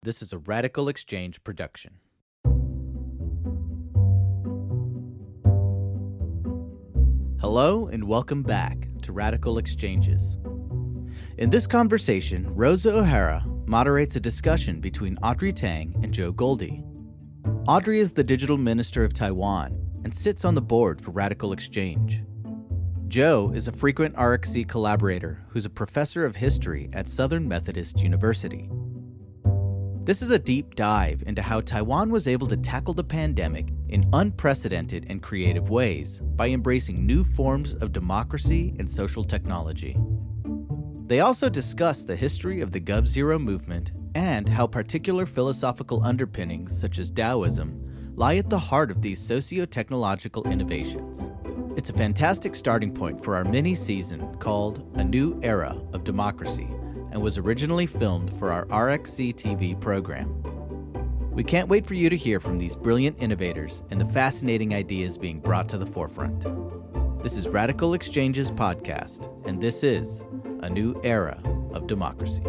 This is a Radical Exchange production. Hello and welcome back to Radical Exchanges. In this conversation, Rosa O'Hara moderates a discussion between Audrey Tang and Joe Guldi. Audrey is the digital minister of Taiwan and sits on the board for Radical Exchange. Joe is a frequent RXC collaborator who's a professor of history at Southern Methodist University. This is a deep dive into how Taiwan was able to tackle the pandemic in unprecedented and creative ways by embracing new forms of democracy and social technology. They also discuss the history of the Gov0 movement and how particular philosophical underpinnings such as Taoism lie at the heart of these socio-technological innovations. It's a fantastic starting point for our mini-season called A New Era of Democracy and was originally filmed for our RXC TV program. We can't wait for you to hear from these brilliant innovators and the fascinating ideas being brought to the forefront. This is Radical Exchanges Podcast, and this is A New Era of Democracy.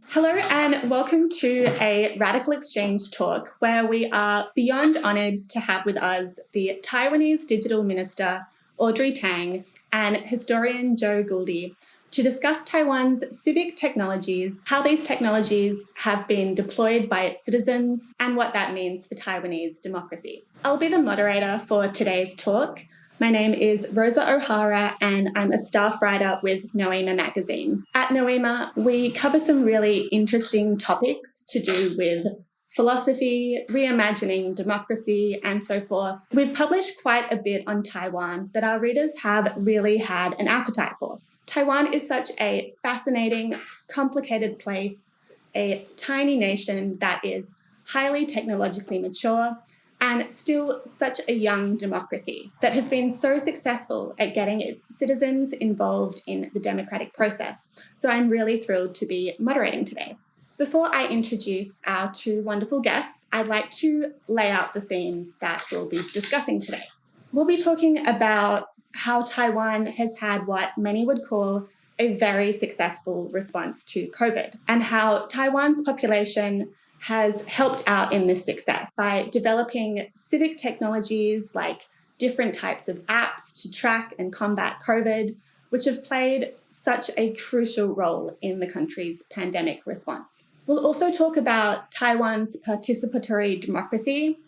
Hello and welcome to a Radical Exchange talk where we are beyond honoured to have with us the Taiwanese Digital Minister Audrey Tang and historian Joe Guldi to discuss Taiwan's civic technologies, how these technologies have been deployed by its citizens, and what that means for Taiwanese democracy. I'll be the moderator for today's talk. My name is Rosa O'Hara and I'm a staff writer with Noema magazine. At Noema, we cover some really interesting topics to do with philosophy, reimagining democracy, and so forth. We've published quite a bit on Taiwan that our readers have really had an appetite for. Taiwan is such a fascinating, complicated place, a tiny nation that is highly technologically mature, and still such a young democracy that has been so successful at getting its citizens involved in the democratic process. So I'm really thrilled to be moderating today. Before I introduce our two wonderful guests, I'd like to lay out the themes that we'll be discussing today. We'll be talking about how Taiwan has had what many would call a very successful response to COVID, and how Taiwan's population has helped out in this success by developing civic technologies like different types of apps to track and combat COVID, which have played such a crucial role in the country's pandemic response. We'll also talk about Taiwan's participatory democracy,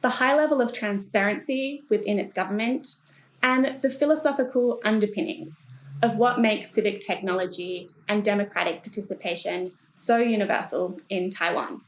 the high level of transparency within its government, and the philosophical underpinnings of what makes civic technology and democratic participation so universal in Taiwan.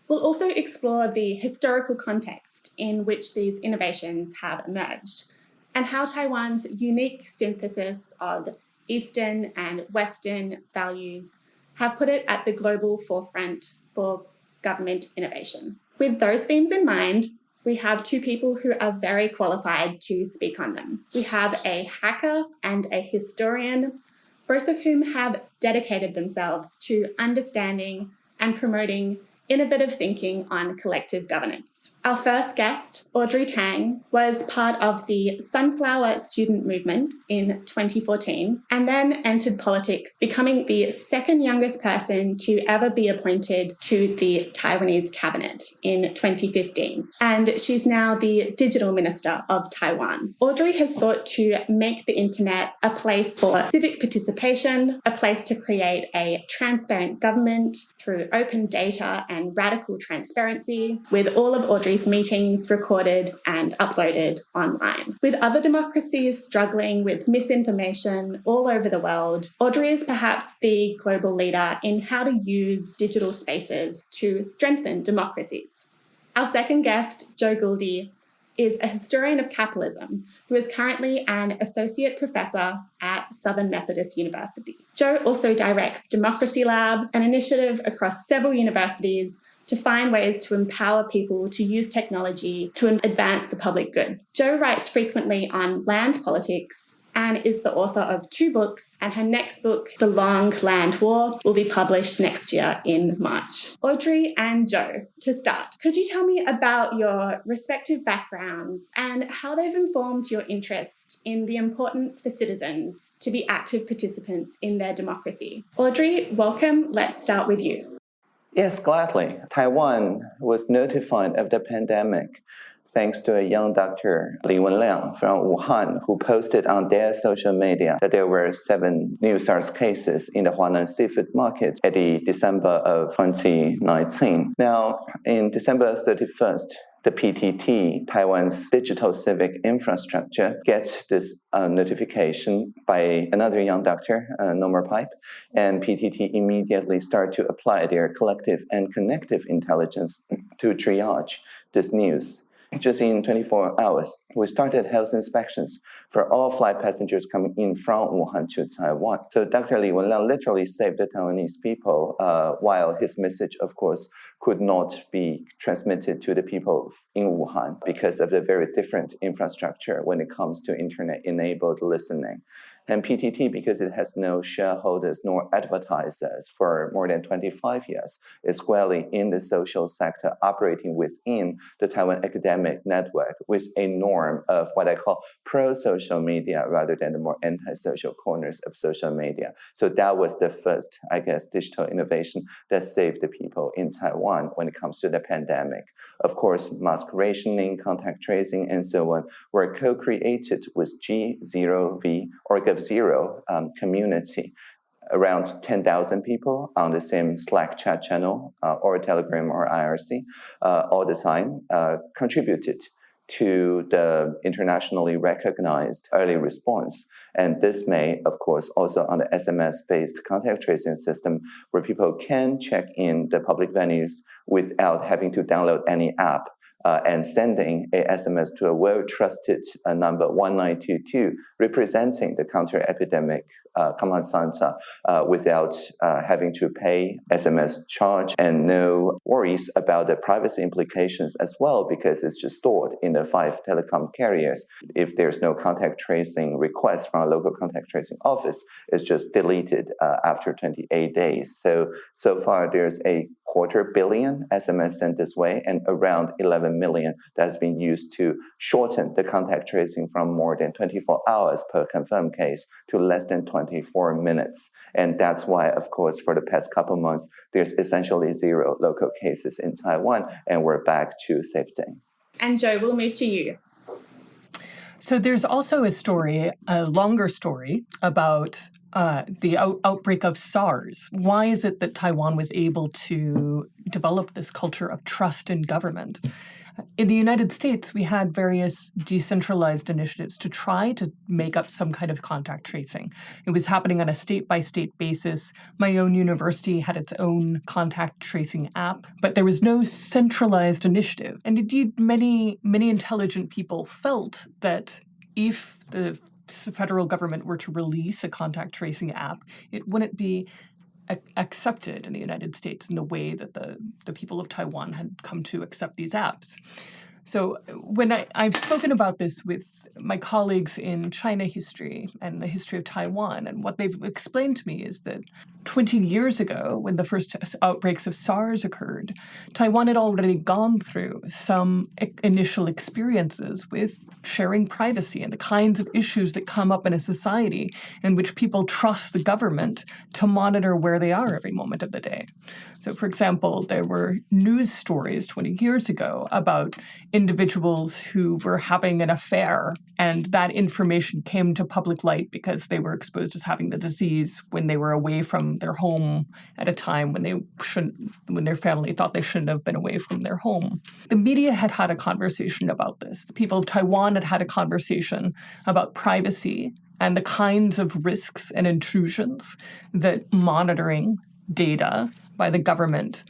We'll also explore the historical context in which these innovations have emerged and how Taiwan's unique synthesis of Eastern and Western values have put it at the global forefront for government innovation. With those themes in mind, we have two people who are very qualified to speak on them. We have a hacker and a historian, both of whom have dedicated themselves to understanding and promoting innovative thinking on collective governance. Our first guest, Audrey Tang, was part of the Sunflower student movement in 2014 and then entered politics, becoming the second youngest person to ever be appointed to the Taiwanese cabinet in 2015. And she's now the digital minister of Taiwan. Audrey has sought to make the internet a place for civic participation, a place to create a transparent government through open data and radical transparency, with all of Audrey's meetings recorded and uploaded online. With other democracies struggling with misinformation all over the world, Audrey is perhaps the global leader in how to use digital spaces to strengthen democracies. Our second guest, Joe Guldi, is a historian of capitalism who is currently an associate professor at Southern Methodist University. Joe also directs Democracy Lab, an initiative across several universities to find ways to empower people to use technology to advance the public good. Joe writes frequently on land politics and is the author of 2 books, and her next book, The Long Land War, will be published next year in March. Audrey and Joe, to start, could you tell me about your respective backgrounds and how they've informed your interest in the importance for citizens to be active participants in their democracy? Audrey, welcome. Let's start with you. Yes, gladly. Taiwan was notified of the pandemic thanks to a young doctor, Li Wenliang from Wuhan, who posted on their social media that there were 7 new SARS cases in the Huanan seafood market at the December of 2019. Now, in December 31st, the PTT, Taiwan's digital civic infrastructure, gets this notification by another young doctor, Nomer Pipe, and PTT immediately start to apply their collective and connective intelligence to triage this news. Just in 24 hours, we started health inspections for all flight passengers coming in from Wuhan to Taiwan. So Dr. Li Wenliang literally saved the Taiwanese people, while his message, of course, could not be transmitted to the people in Wuhan because of the very different infrastructure when it comes to internet-enabled listening. And PTT, because it has no shareholders nor advertisers for more than 25 years, is squarely in the social sector, operating within the Taiwan academic network with a norm of what I call pro-social media rather than the more anti-social corners of social media. So that was the first, digital innovation that saved the people in Taiwan when it comes to the pandemic. Of course, mask rationing, contact tracing, and so on were co-created with G0V or Zero community, around 10,000 people on the same Slack chat channel or Telegram or IRC all the time, contributed to the internationally recognized early response. And this may, of course, also on the SMS-based contact tracing system where people can check in the public venues without having to download any app. And sending a SMS to a well-trusted number 1922, representing the counter-epidemic command center without having to pay SMS charge, and no worries about the privacy implications as well, because it's just stored in the 5 telecom carriers. If there's no contact tracing request from a local contact tracing office, it's just deleted after 28 days. So far, there's a 250 million SMS sent this way, and around 11 million that's been used to shorten the contact tracing from more than 24 hours per confirmed case to less than 24 minutes. And that's why, of course, for the past couple months, there's essentially 0 local cases in Taiwan, and we're back to safety. And Joe, we'll move to you. So there's also a longer story about the outbreak of SARS. Why is it that Taiwan was able to develop this culture of trust in government? In the United States, we had various decentralized initiatives to try to make up some kind of contact tracing. It was happening on a state-by-state basis. My own university had its own contact tracing app, but there was no centralized initiative. And indeed, many intelligent people felt that if the federal government were to release a contact tracing app, it wouldn't be accepted in the United States in the way that the people of Taiwan had come to accept these apps. So when I've spoken about this with my colleagues in China history and the history of Taiwan, and what they've explained to me is that 20 years ago, when the first outbreaks of SARS occurred, Taiwan had already gone through some initial experiences with sharing privacy and the kinds of issues that come up in a society in which people trust the government to monitor where they are every moment of the day. So, for example, there were news stories 20 years ago about individuals who were having an affair, and that information came to public light because they were exposed as having the disease when they were away from their home at a time when their family thought they shouldn't have been away from their home. The media had a conversation about this. The people of Taiwan had a conversation about privacy and the kinds of risks and intrusions that monitoring data by the government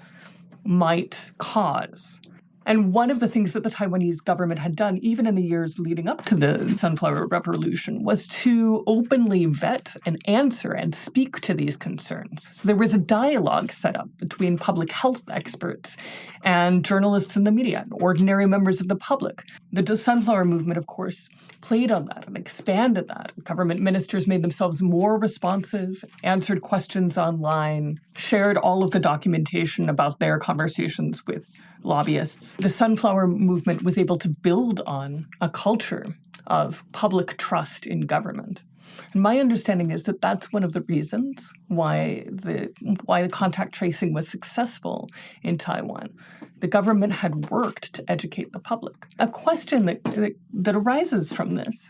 might cause. And one of the things that the Taiwanese government had done, even in the years leading up to the Sunflower Revolution, was to openly vet and answer and speak to these concerns. So there was a dialogue set up between public health experts and journalists in the media, and ordinary members of the public. The Sunflower movement, of course, played on that and expanded that. Government ministers made themselves more responsive, answered questions online, shared all of the documentation about their conversations with lobbyists. The Sunflower movement was able to build on a culture of public trust in government. And my understanding is that that's one of the reasons why the contact tracing was successful in Taiwan. The government had worked to educate the public. A question that arises from this,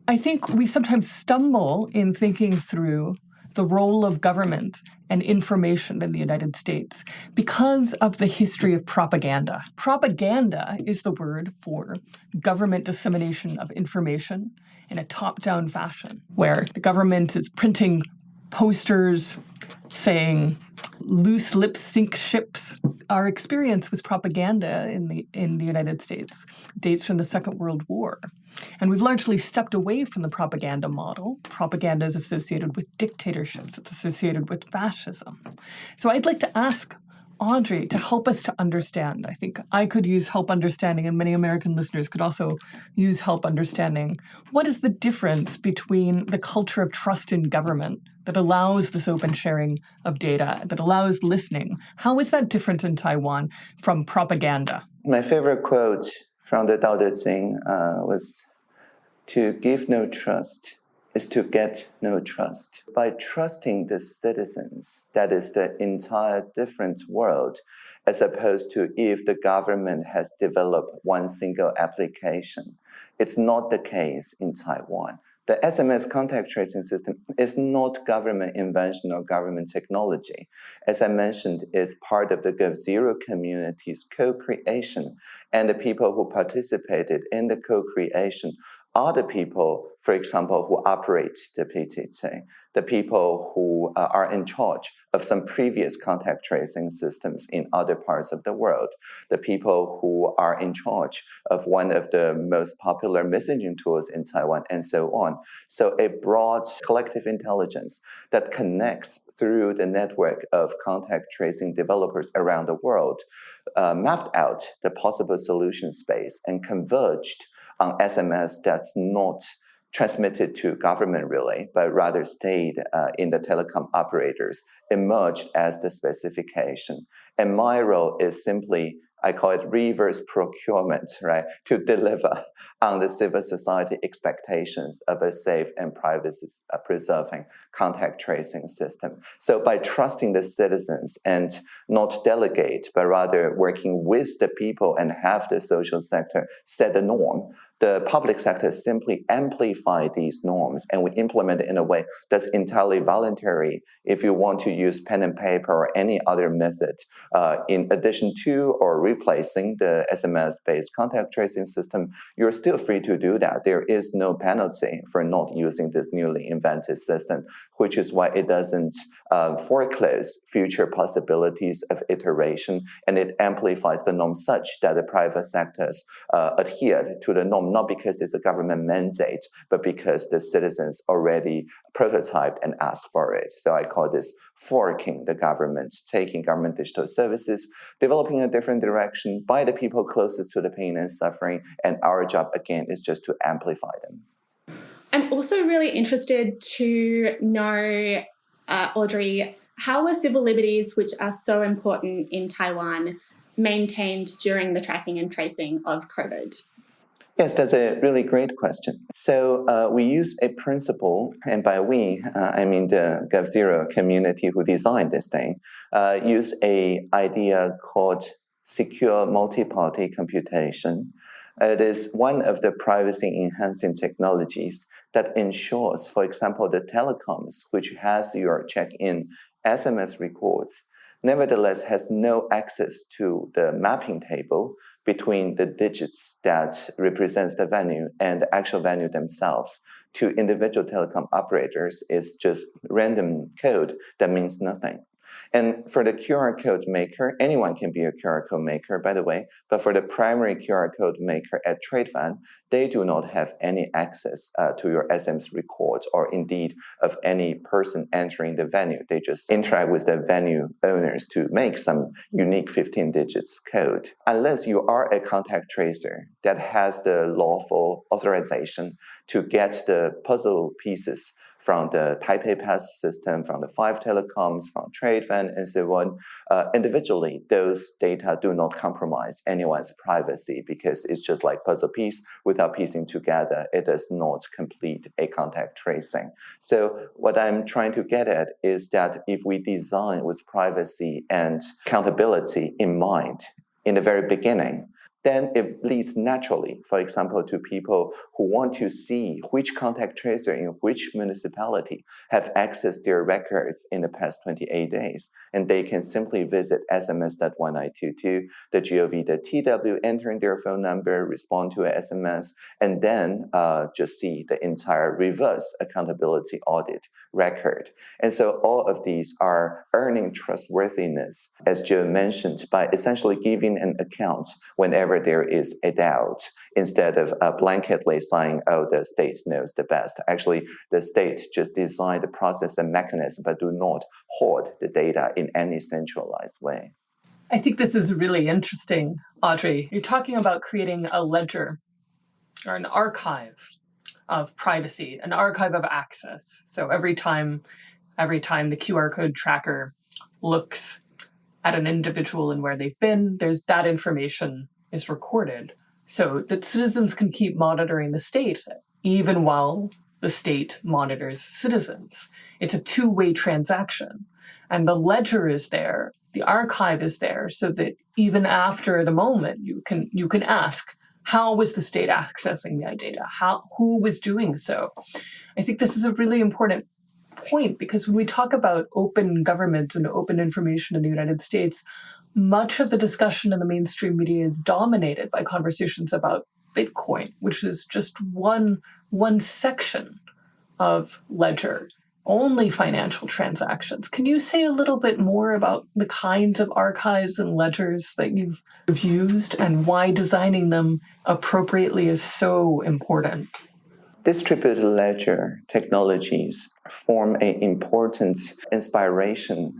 I think we sometimes stumble in thinking through the role of government and information in the United States because of the history of propaganda. Propaganda is the word for government dissemination of information in a top-down fashion, where the government is printing posters saying loose lips sink ships. Our experience with propaganda in the United States dates from the Second World War. And we've largely stepped away from the propaganda model. Propaganda is associated with dictatorships. It's associated with fascism. So I'd like to ask Audrey to help us to understand. I think I could use help understanding, and many American listeners could also use help understanding. What is the difference between the culture of trust in government that allows this open sharing of data, that allows listening? How is that different in Taiwan from propaganda? My favorite quote from the Tao Te Ching was, "To give no trust is to get no trust." By trusting the citizens, that is the entire different world, as opposed to if the government has developed one single application. It's not the case in Taiwan. The SMS contact tracing system is not government invention or government technology. As I mentioned, it's part of the GovZero community's co-creation, and the people who participated in the co-creation are the people, for example, who operate the PTT, the people who are in charge of some previous contact tracing systems in other parts of the world, the people who are in charge of one of the most popular messaging tools in Taiwan, and so on. So a broad collective intelligence that connects through the network of contact tracing developers around the world, mapped out the possible solution space and converged on SMS that's not transmitted to government really, but rather stayed in the telecom operators, emerged as the specification. And my role is simply, I call it reverse procurement, right? To deliver on the civil society expectations of a safe and privacy-preserving contact tracing system. So by trusting the citizens and not delegate, but rather working with the people and have the social sector set the norm, the public sector simply amplify these norms, and we implement it in a way that's entirely voluntary. If you want to use pen and paper or any other method, in addition to or replacing the SMS-based contact tracing system, you're still free to do that. There is no penalty for not using this newly invented system, which is why it doesn't foreclose future possibilities of iteration, and it amplifies the norm such that the private sectors adhere to the norm, not because it's a government mandate, but because the citizens already prototyped and asked for it. So I call this forking the government, taking government digital services, developing a different direction by the people closest to the pain and suffering, and our job, again, is just to amplify them. I'm also really interested to know, Audrey, how are civil liberties, which are so important in Taiwan, maintained during the tracking and tracing of COVID? Yes, that's a really great question. So we use a principle, and by we, I mean the GovZero community who designed this thing, use an idea called secure multi-party computation. It is one of the privacy-enhancing technologies that ensures, for example, the telecoms, which has your check-in SMS records, nevertheless has no access to the mapping table between the digits that represents the venue and the actual venue themselves. To individual telecom operators, it's just random code that means nothing. And for the QR code maker, anyone can be a QR code maker, by the way, but for the primary QR code maker at TradeFan, they do not have any access to your SMS records or indeed of any person entering the venue. They just interact with the venue owners to make some unique 15 digits code. Unless you are a contact tracer that has the lawful authorization to get the puzzle pieces from the Taipei Pass system, from the 5 telecoms, from TradeFan, and so on. Individually, those data do not compromise anyone's privacy because it's just like puzzle piece. Without piecing together, it does not complete a contact tracing. So what I'm trying to get at is that if we design with privacy and accountability in mind in the very beginning, then it leads naturally, for example, to people who want to see which contact tracer in which municipality have accessed their records in the past 28 days. And they can simply visit sms.1922, the gov.tw, entering their phone number, respond to an SMS, and then just see the entire reverse accountability audit record. And so all of these are earning trustworthiness, as Joe mentioned, by essentially giving an account whenever there is a doubt, instead of blanketly saying, oh, the state knows the best. Actually, the state just designed the process and mechanism, but do not hoard the data in any centralized way. I think this is really interesting, Audrey. You're talking about creating a ledger or an archive of privacy, an archive of access. So every time the QR code tracker looks at an individual and where they've been, there's that information is recorded so that citizens can keep monitoring the state even while the state monitors citizens. It's a two-way transaction. And the ledger is there, the archive is there, so that even after the moment, you can ask, how was the state accessing my data? Who was doing so? I think this is a really important point, because when we talk about open government and open information in the United States, much of the discussion in the mainstream media is dominated by conversations about Bitcoin, which is just one section of ledger, only financial transactions. Can you say a little bit more about the kinds of archives and ledgers that you've used and why designing them appropriately is so important? Distributed ledger technologies form an important inspiration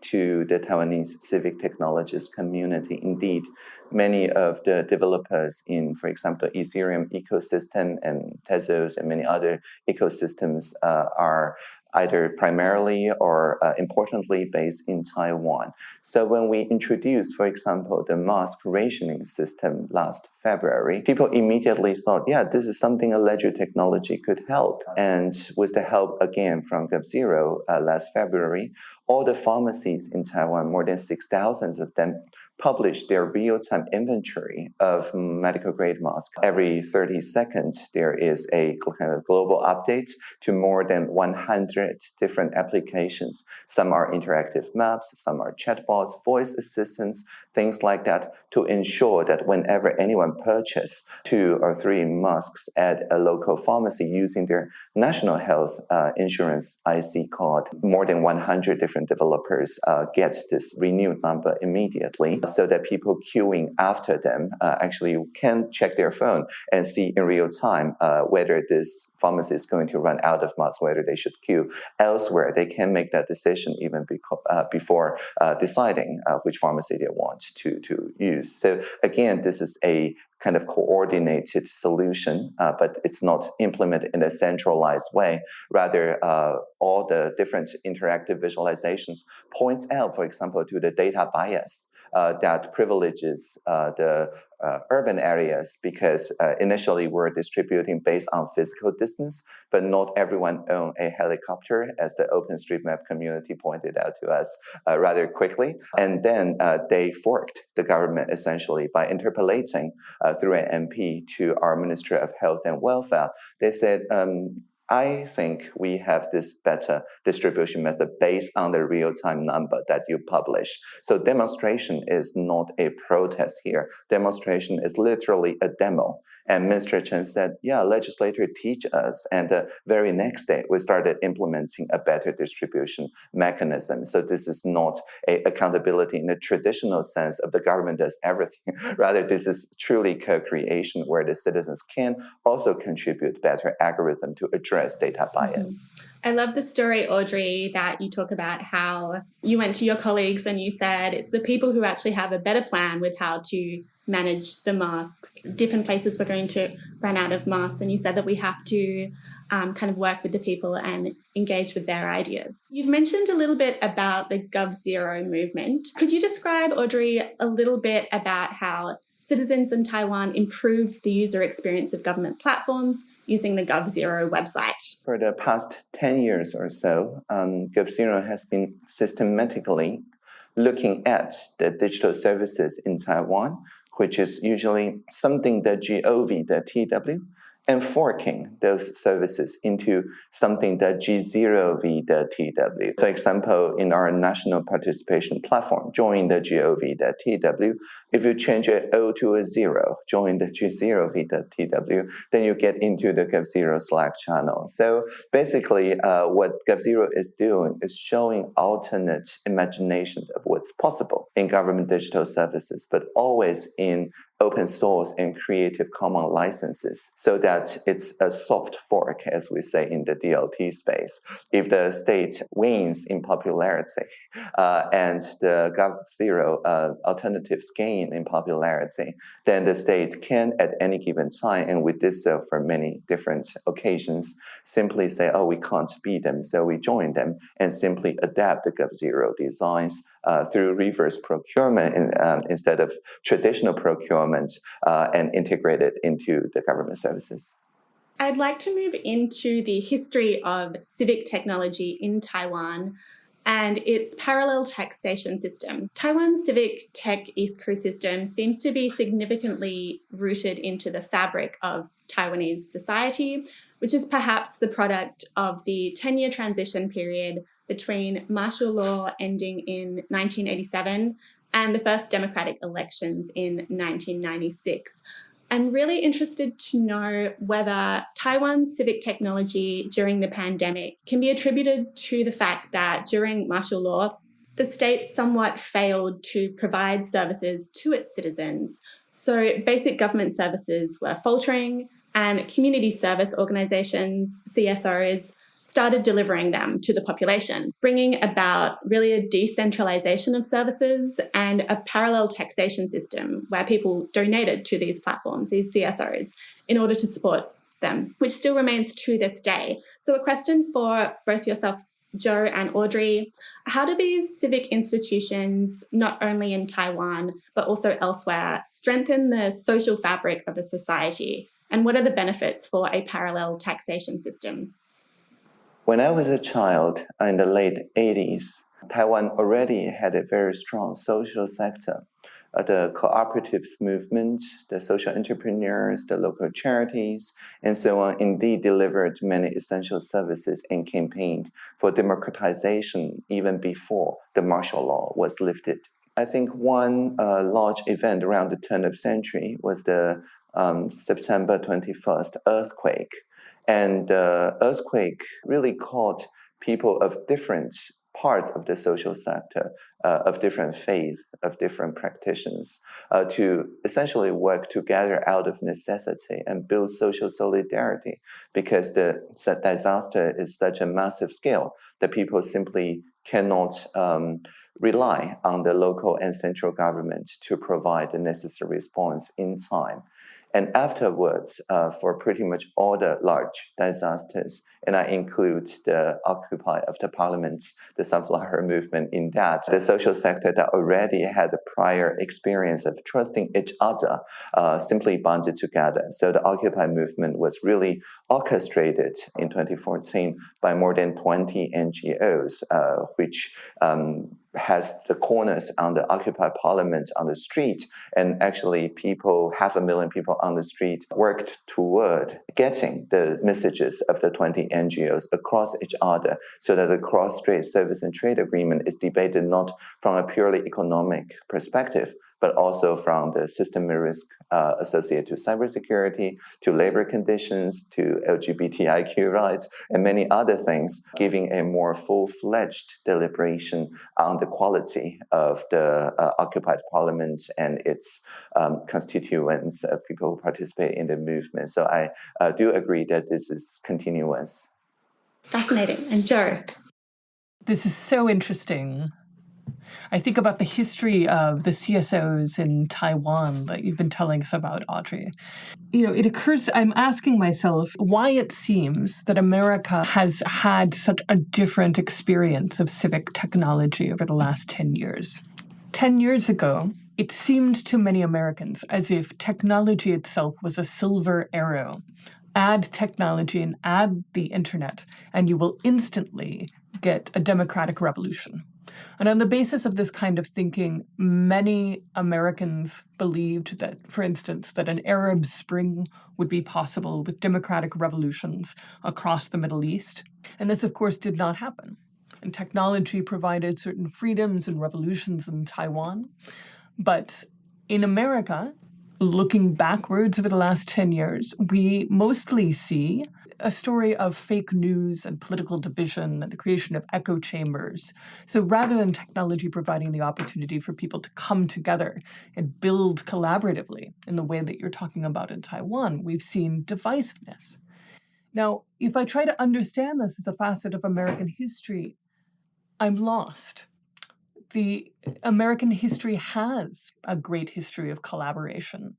to the Taiwanese civic technologies community. Indeed, many of the developers in, for example, the Ethereum ecosystem and Tezos and many other ecosystems are either primarily or importantly based in Taiwan. So when we introduced, for example, the mask rationing system last February, people immediately thought, yeah, this is something a ledger technology could help. And with the help, again, from GovZero last February, all the pharmacies in Taiwan, more than 6,000 of them, publish their real-time inventory of medical-grade masks. Every 30 seconds, there is a kind of global update to more than 100 different applications. Some are interactive maps, some are chatbots, voice assistants, things like that, to ensure that whenever anyone purchases 2 or 3 masks at a local pharmacy using their national health insurance IC card, more than 100 different developers get this renewed number immediately, so that people queuing after them actually can check their phone and see in real time whether this pharmacy is going to run out of masks, whether they should queue elsewhere. They can make that decision even before deciding which pharmacy they want to use. So again, this is a kind of coordinated solution, but it's not implemented in a centralized way. Rather, all the different interactive visualizations points out, for example, to the data bias that privileges the urban areas, because initially we're distributing based on physical distance, but not everyone owned a helicopter, as the OpenStreetMap community pointed out to us rather quickly. And then they forked the government essentially by interpolating through an MP to our Ministry of Health and Welfare. They said, I think we have this better distribution method based on the real-time number that you publish. So demonstration is not a protest here. Demonstration is literally a demo. And Minister Chen said, yeah, legislator teach us. And the very next day, we started implementing a better distribution mechanism. So this is not a accountability in the traditional sense of the government does everything. Rather, this is truly co-creation where the citizens can also contribute better algorithm to address data bias. I love the story, Audrey, that you talk about how you went to your colleagues and you said it's the people who actually have a better plan with how to manage the masks. Different places were going to run out of masks, and you said that we have to kind of work with the people and engage with their ideas. You've mentioned a little bit about the GovZero movement. Could you describe, Audrey, a little bit about how citizens in Taiwan improve the user experience of government platforms using the GovZero website? For the past 10 years or so, GovZero has been systematically looking at the digital services in Taiwan, which is usually something.gov.tw, and forking those services into something.g0v.tw. For example, in our national participation platform, join the gov.tw. If you change an O to a 0, join the g0v.tw, then you get into the GovZero Slack channel. So basically, what GovZero is doing is showing alternate imaginations of what's possible in government digital services, but always in open source and Creative Commons licenses, so that it's a soft fork, as we say in the DLT space. If the state wins in popularity and the GovZero alternatives gain in popularity, then the state can, at any given time, and we did so for many different occasions, simply say, oh, we can't beat them, so we join them, and simply adapt the GovZero designs through reverse procurement instead of traditional procurement and integrate it into the government services. I'd like to move into the history of civic technology in Taiwan and its parallel taxation system. Taiwan's civic tech ecosystem seems to be significantly rooted into the fabric of Taiwanese society, which is perhaps the product of the 10-year transition period between martial law ending in 1987 and the first democratic elections in 1996. I'm really interested to know whether Taiwan's civic technology during the pandemic can be attributed to the fact that during martial law, the state somewhat failed to provide services to its citizens. So basic government services were faltering, and community service organisations, CSOs, started delivering them to the population, bringing about really a decentralization of services and a parallel taxation system where people donated to these platforms, these CSOs, in order to support them, which still remains to this day. So a question for both yourself, Joe and Audrey: how do these civic institutions, not only in Taiwan, but also elsewhere, strengthen the social fabric of a society? And what are the benefits for a parallel taxation system? When I was a child in the late 80s, Taiwan already had a very strong social sector. The cooperatives movement, the social entrepreneurs, the local charities, and so on indeed delivered many essential services and campaigned for democratization even before the martial law was lifted. I think one large event around the turn of century was the September 21st earthquake. And the earthquake really caught people of different parts of the social sector, of different faiths, of different practitioners, to essentially work together out of necessity and build social solidarity, because the disaster is such a massive scale that people simply cannot rely on the local and central government to provide the necessary response in time. And afterwards, for pretty much all the large disasters, and I include the Occupy of the Parliament, the Sunflower Movement in that, the social sector that already had a prior experience of trusting each other simply bonded together. So the Occupy movement was really orchestrated in 2014 by more than 20 NGOs, which has the corners on the occupied parliament on the street, and actually 500,000 people on the street worked toward getting the messages of the 20 NGOs across each other, so that the cross-strait service and trade agreement is debated not from a purely economic perspective, but also from the systemic risk associated to cybersecurity, to labor conditions, to LGBTIQ rights, and many other things, giving a more full-fledged deliberation on the quality of the occupied parliament and its constituents, people who participate in the movement. So I do agree that this is continuous. Fascinating. And Joe? This is so interesting. I think about the history of the CSOs in Taiwan that you've been telling us about, Audrey. It occurs, I'm asking myself why it seems that America has had such a different experience of civic technology over the last 10 years. 10 years ago, it seemed to many Americans as if technology itself was a silver arrow. Add technology and add the internet, and you will instantly get a democratic revolution. And on the basis of this kind of thinking, many Americans believed that, for instance, that an Arab Spring would be possible with democratic revolutions across the Middle East. And this, of course, did not happen. And technology provided certain freedoms and revolutions in Taiwan. But in America, looking backwards over the last 10 years, we mostly see a story of fake news and political division and the creation of echo chambers. So rather than technology providing the opportunity for people to come together and build collaboratively in the way that you're talking about in Taiwan, we've seen divisiveness. Now, if I try to understand this as a facet of American history, I'm lost. The American history has a great history of collaboration.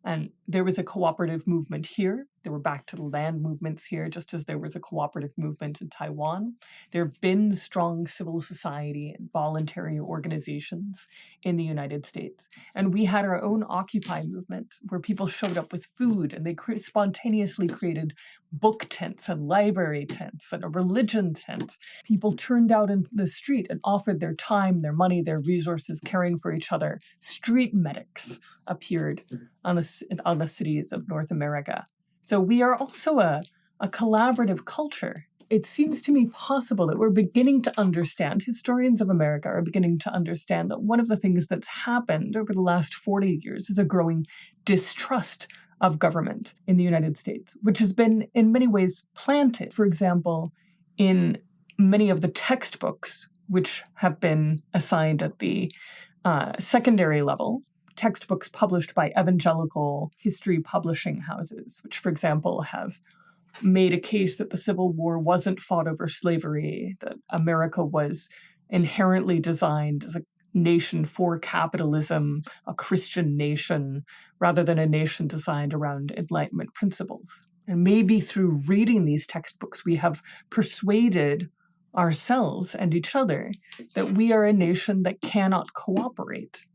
And there was a cooperative movement here. There were back to the land movements here, just as there was a cooperative movement in Taiwan. There have been strong civil society and voluntary organizations in the United States. And we had our own Occupy movement where people showed up with food and they spontaneously created book tents and library tents and a religion tent. People turned out in the street and offered their time, their money, their resources, caring for each other. Street medics appeared on the cities of North America. So we are also a collaborative culture. It seems to me possible that we're beginning to understand, historians of America are beginning to understand that one of the things that's happened over the last 40 years is a growing distrust of government in the United States, which has been in many ways planted, for example, in many of the textbooks which have been assigned at the secondary level, textbooks published by evangelical history publishing houses, which, for example, have made a case that the Civil War wasn't fought over slavery, that America was inherently designed as a nation for capitalism, a Christian nation, rather than a nation designed around Enlightenment principles. And maybe through reading these textbooks, we have persuaded ourselves and each other that we are a nation that cannot cooperate.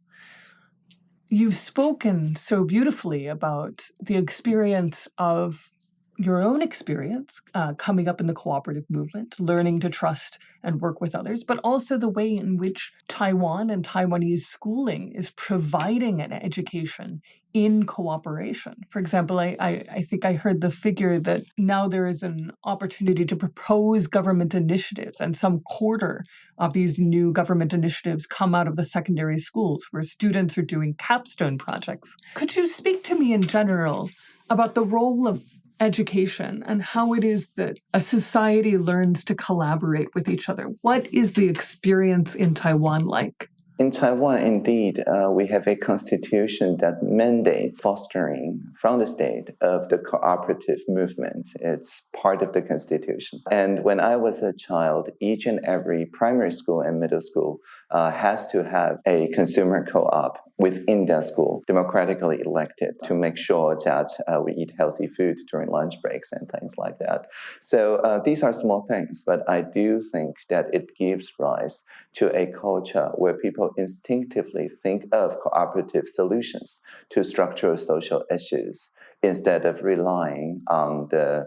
You've spoken so beautifully about the experience of your own experience coming up in the cooperative movement, learning to trust and work with others, but also the way in which Taiwan and Taiwanese schooling is providing an education in cooperation. For example, I think I heard the figure that now there is an opportunity to propose government initiatives, and some quarter of these new government initiatives come out of the secondary schools where students are doing capstone projects. Could you speak to me in general about the role of education and how it is that a society learns to collaborate with each other? What is the experience in Taiwan like? In Taiwan, indeed, we have a constitution that mandates fostering from the state of the cooperative movement. It's part of the constitution. And when I was a child, each and every primary school and middle school has to have a consumer co-op within their school, democratically elected, to make sure that we eat healthy food during lunch breaks and things like that. So these are small things, but I do think that it gives rise to a culture where people instinctively think of cooperative solutions to structural social issues instead of relying on the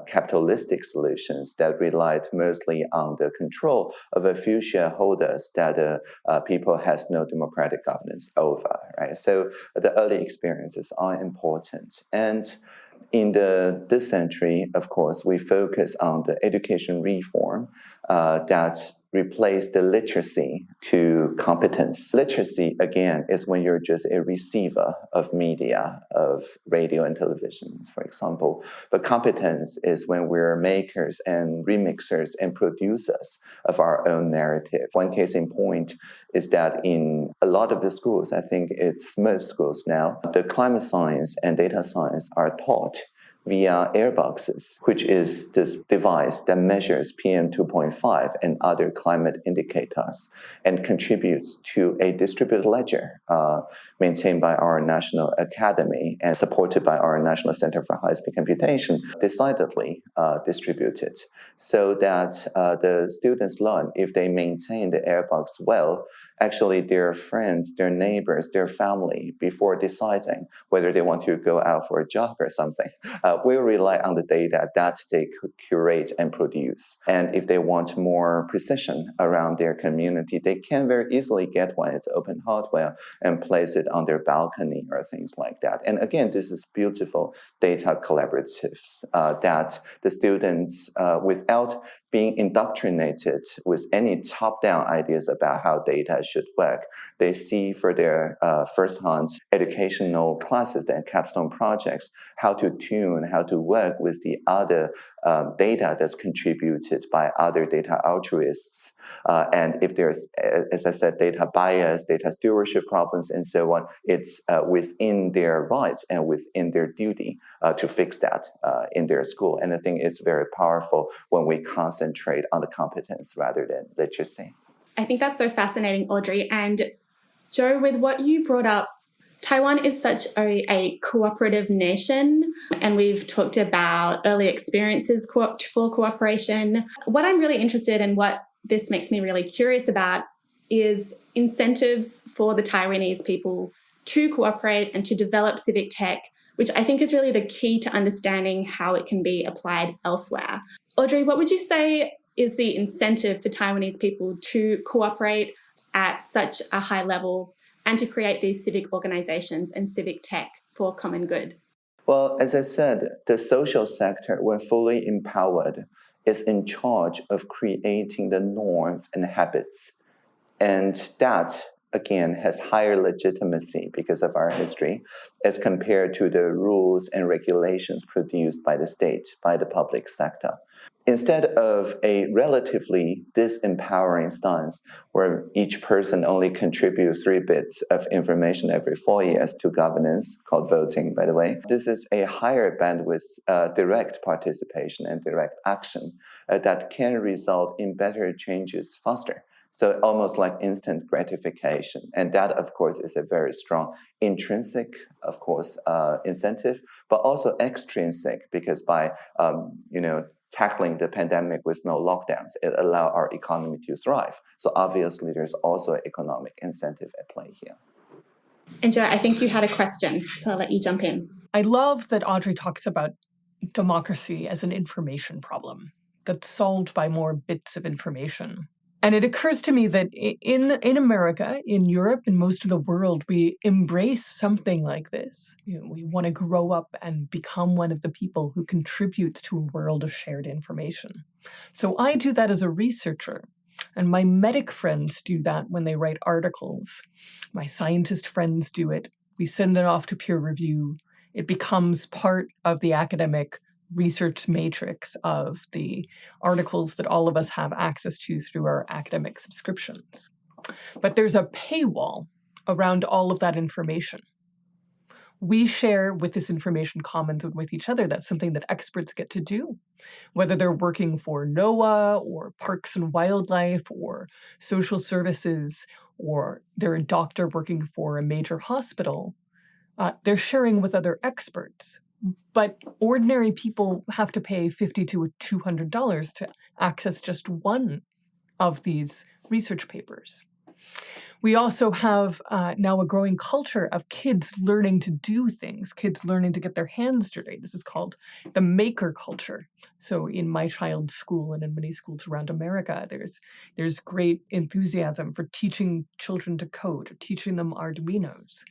capitalistic solutions that relied mostly on the control of a few shareholders that people has no democratic governance over, right? So the early experiences are important. And in this century, of course, we focus on the education reform that replace the literacy to competence. Literacy, again, is when you're just a receiver of media, of radio and television, for example. But competence is when we're makers and remixers and producers of our own narrative. One case in point is that in a lot of the schools, I think it's most schools now, the climate science and data science are taught via airboxes, which is this device that measures PM 2.5 and other climate indicators and contributes to a distributed ledger maintained by our National Academy and supported by our National Center for High-Speed Computation, decidedly distributed, so that the students learn if they maintain the airbox well, actually their friends, their neighbors, their family, before deciding whether they want to go out for a jog or something, will rely on the data that they could curate and produce. And if they want more precision around their community, they can very easily get one. It's open hardware and place it on their balcony or things like that. And again, this is beautiful data collaboratives that the students, without being indoctrinated with any top-down ideas about how data should work, they see for their first-hand educational classes and capstone projects how to tune, how to work with the other data that's contributed by other data altruists. And if there's, as I said, data bias, data stewardship problems, and so on, it's within their rights and within their duty to fix that in their school. And I think it's very powerful when we concentrate on the competence rather than literacy. I think that's so fascinating, Audrey. And Joe, with what you brought up, Taiwan is such a cooperative nation, and we've talked about early experiences for cooperation. What I'm really interested in, what this makes me really curious about, is incentives for the Taiwanese people to cooperate and to develop civic tech, which I think is really the key to understanding how it can be applied elsewhere. Audrey, what would you say is the incentive for Taiwanese people to cooperate at such a high level and to create these civic organizations and civic tech for common good? Well, as I said, the social sector, when fully empowered, is in charge of creating the norms and habits. And that, again, has higher legitimacy because of our history as compared to the rules and regulations produced by the state, by the public sector. Instead of a relatively disempowering stance where each person only contributes 3 bits of information every 4 years to governance, called voting, by the way, this is a higher bandwidth direct participation and direct action that can result in better changes faster. So almost like instant gratification. And that, of course, is a very strong intrinsic, of course, incentive, but also extrinsic, because by, tackling the pandemic with no lockdowns, it allowed our economy to thrive. So obviously, there's also an economic incentive at play here. And Joe, I think you had a question, so I'll let you jump in. I love that Audrey talks about democracy as an information problem that's solved by more bits of information. And it occurs to me that in America, in Europe, and most of the world, we embrace something like this. We want to grow up and become one of the people who contributes to a world of shared information. So I do that as a researcher, and my medic friends do that when they write articles. My scientist friends do it. We send it off to peer review. It becomes part of the academic research matrix of the articles that all of us have access to through our academic subscriptions. But there's a paywall around all of that information. We share with this information commons and with each other. That's something that experts get to do, whether they're working for NOAA or Parks and Wildlife or social services, or they're a doctor working for a major hospital. They're sharing with other experts. But ordinary people have to pay $50 to $200 to access just one of these research papers. We also have now a growing culture of kids learning to do things, kids learning to get their hands dirty. This is called the maker culture. So in my child's school and in many schools around America, there's great enthusiasm for teaching children to code or teaching them Arduinos.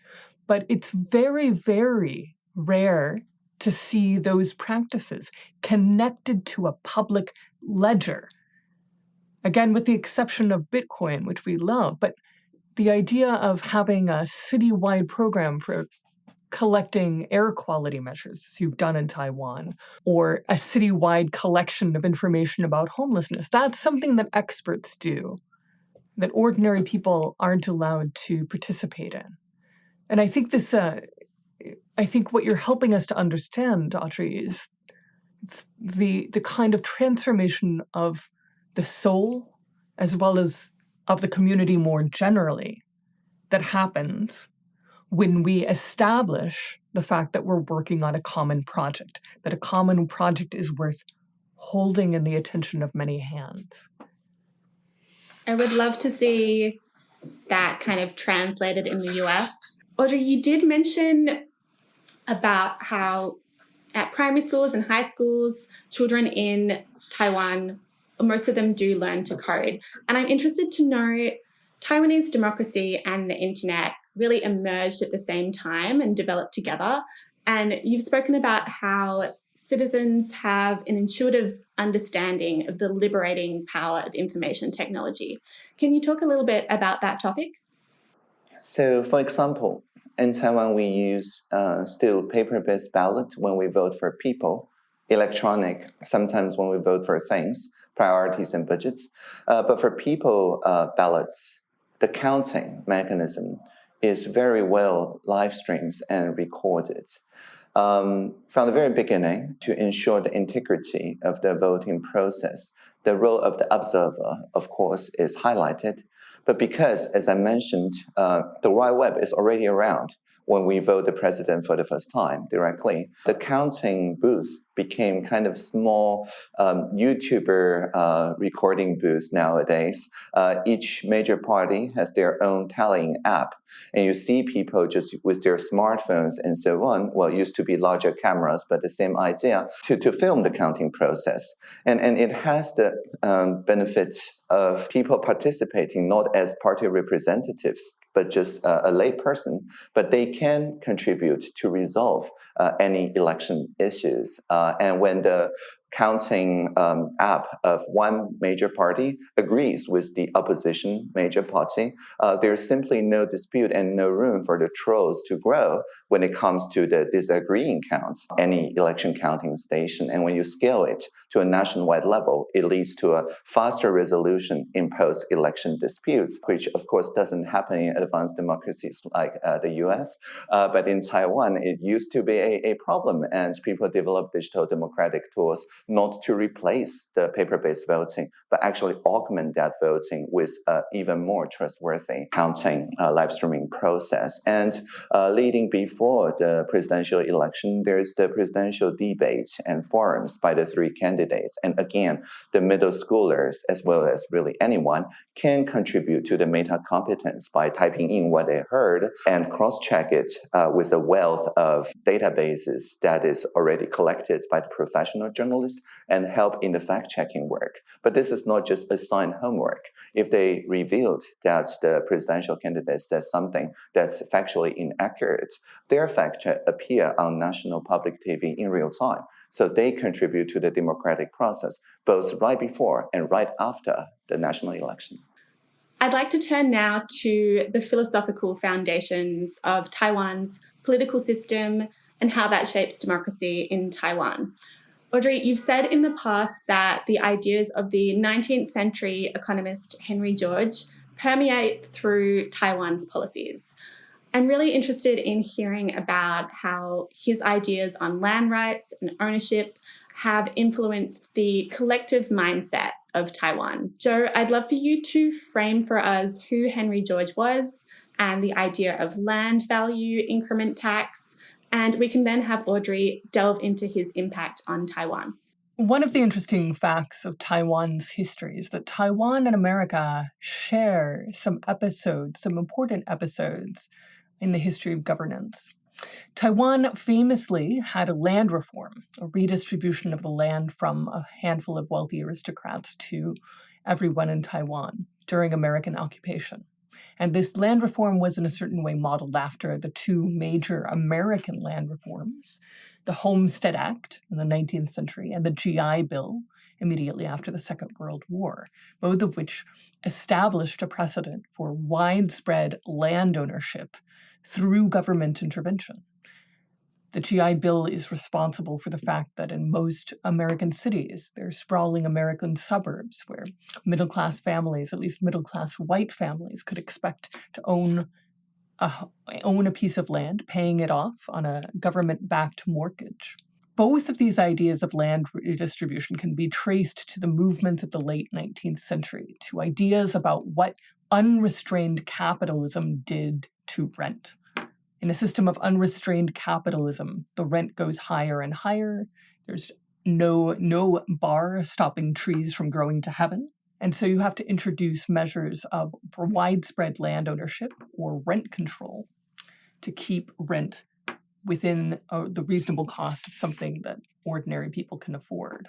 But it's very, very rare to see those practices connected to a public ledger. Again, with the exception of Bitcoin, which we love, but the idea of having a citywide program for collecting air quality measures, as you've done in Taiwan, or a citywide collection of information about homelessness, that's something that experts do, that ordinary people aren't allowed to participate in. And I think I think what you're helping us to understand, Audrey, is the kind of transformation of the soul as well as of the community more generally that happens when we establish the fact that we're working on a common project, that a common project is worth holding in the attention of many hands. I would love to see that kind of translated in the US. Audrey, you did mention about how at primary schools and high schools, children in Taiwan, most of them do learn to code. And I'm interested to know, Taiwanese democracy and the internet really emerged at the same time and developed together. And you've spoken about how citizens have an intuitive understanding of the liberating power of information technology. Can you talk a little bit about that topic? So, for example, in Taiwan, we use still paper-based ballot when we vote for people, electronic sometimes when we vote for things, priorities and budgets. But for people ballots, the counting mechanism is very well live streamed and recorded. From the very beginning, to ensure the integrity of the voting process, the role of the observer, of course, is highlighted. But because, as I mentioned, the Wide Web is already around when we vote the president for the first time directly, the counting booth became kind of small YouTuber recording booths nowadays. Each major party has their own tallying app. And you see people just with their smartphones and so on. Well, it used to be larger cameras, but the same idea to film the counting process. And it has the benefit of people participating not as party representatives, but just a lay person, but they can contribute to resolve any election issues. And when the counting app of one major party agrees with the opposition major party, there's simply no dispute and no room for the trolls to grow when it comes to the disagreeing counts, any election counting station. And when you scale it to a nationwide level, it leads to a faster resolution in post-election disputes, which of course doesn't happen in advanced democracies like the US. But in Taiwan, it used to be a problem, and people developed digital democratic tools not to replace the paper-based voting, but actually augment that voting with even more trustworthy counting live streaming process. And leading before the presidential election, there's the presidential debate and forums by the three candidates. And again, the middle schoolers, as well as really anyone, can contribute to the meta competence by typing in what they heard and cross-check it with a wealth of databases that is already collected by the professional journalists and help in the fact-checking work. But this is not just assigned homework. If they revealed that the presidential candidate says something that's factually inaccurate, their fact-check appear on national public TV in real time. So they contribute to the democratic process, both right before and right after the national election. I'd like to turn now to the philosophical foundations of Taiwan's political system and how that shapes democracy in Taiwan. Audrey, you've said in the past that the ideas of the 19th century economist Henry George permeate through Taiwan's policies. I'm really interested in hearing about how his ideas on land rights and ownership have influenced the collective mindset of Taiwan. Joe, I'd love for you to frame for us who Henry George was and the idea of land value increment tax, and we can then have Audrey delve into his impact on Taiwan. One of the interesting facts of Taiwan's history is that Taiwan and America share some important episodes in the history of governance. Taiwan famously had a land reform, a redistribution of the land from a handful of wealthy aristocrats to everyone in Taiwan during American occupation. And this land reform was in a certain way modeled after the two major American land reforms, the Homestead Act in the 19th century and the GI Bill immediately after the Second World War, both of which established a precedent for widespread land ownership through government intervention. The GI Bill is responsible for the fact that in most American cities, there are sprawling American suburbs where middle-class families, at least middle-class white families, could expect to own a piece of land, paying it off on a government-backed mortgage. Both of these ideas of land redistribution can be traced to the movement of the late 19th century, to ideas about what unrestrained capitalism did to rent. In a system of unrestrained capitalism, the rent goes higher and higher. There's no bar stopping trees from growing to heaven. And so you have to introduce measures of widespread land ownership or rent control to keep rent within the reasonable cost of something that ordinary people can afford.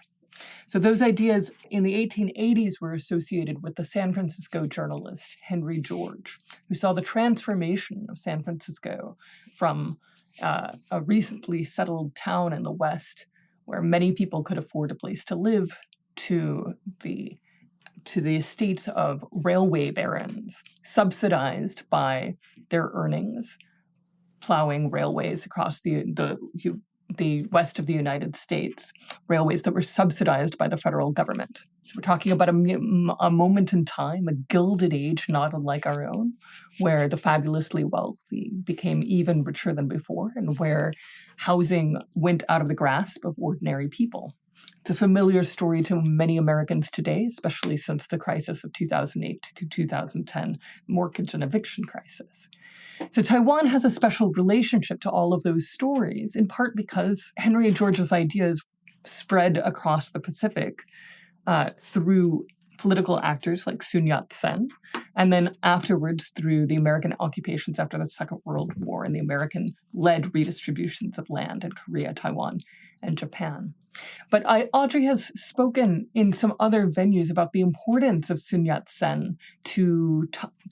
So those ideas in the 1880s were associated with the San Francisco journalist Henry George, who saw the transformation of San Francisco from a recently settled town in the West where many people could afford a place to live to the estates of railway barons, subsidized by their earnings, plowing railways across the west of the United States, railways that were subsidized by the federal government. So we're talking about a moment in time, a gilded age not unlike our own, where the fabulously wealthy became even richer than before and where housing went out of the grasp of ordinary people. It's a familiar story to many Americans today, especially since the crisis of 2008 to 2010 mortgage and eviction crisis. So Taiwan has a special relationship to all of those stories, in part because Henry George's ideas spread across the Pacific through political actors like Sun Yat-sen, and then afterwards through the American occupations after the Second World War and the American-led redistributions of land in Korea, Taiwan, and Japan. But Audrey has spoken in some other venues about the importance of Sun Yat-sen to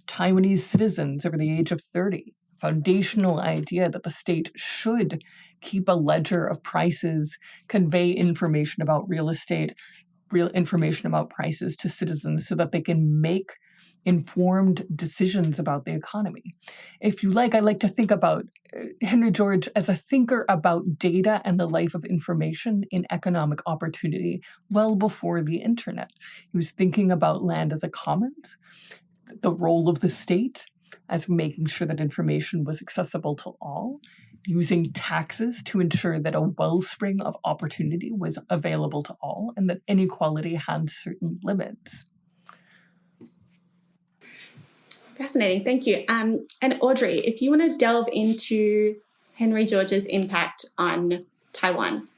Taiwanese citizens over the age of 30, foundational idea that the state should keep a ledger of prices, convey information about real estate, real information about prices to citizens so that they can make informed decisions about the economy. If you like, I like to think about Henry George as a thinker about data and the life of information in economic opportunity well before the internet. He was thinking about land as a commons, the role of the state as making sure that information was accessible to all, using taxes to ensure that a wellspring of opportunity was available to all, and that inequality had certain limits. Fascinating, thank you. And Audrey, if you want to delve into Henry George's impact on Taiwan.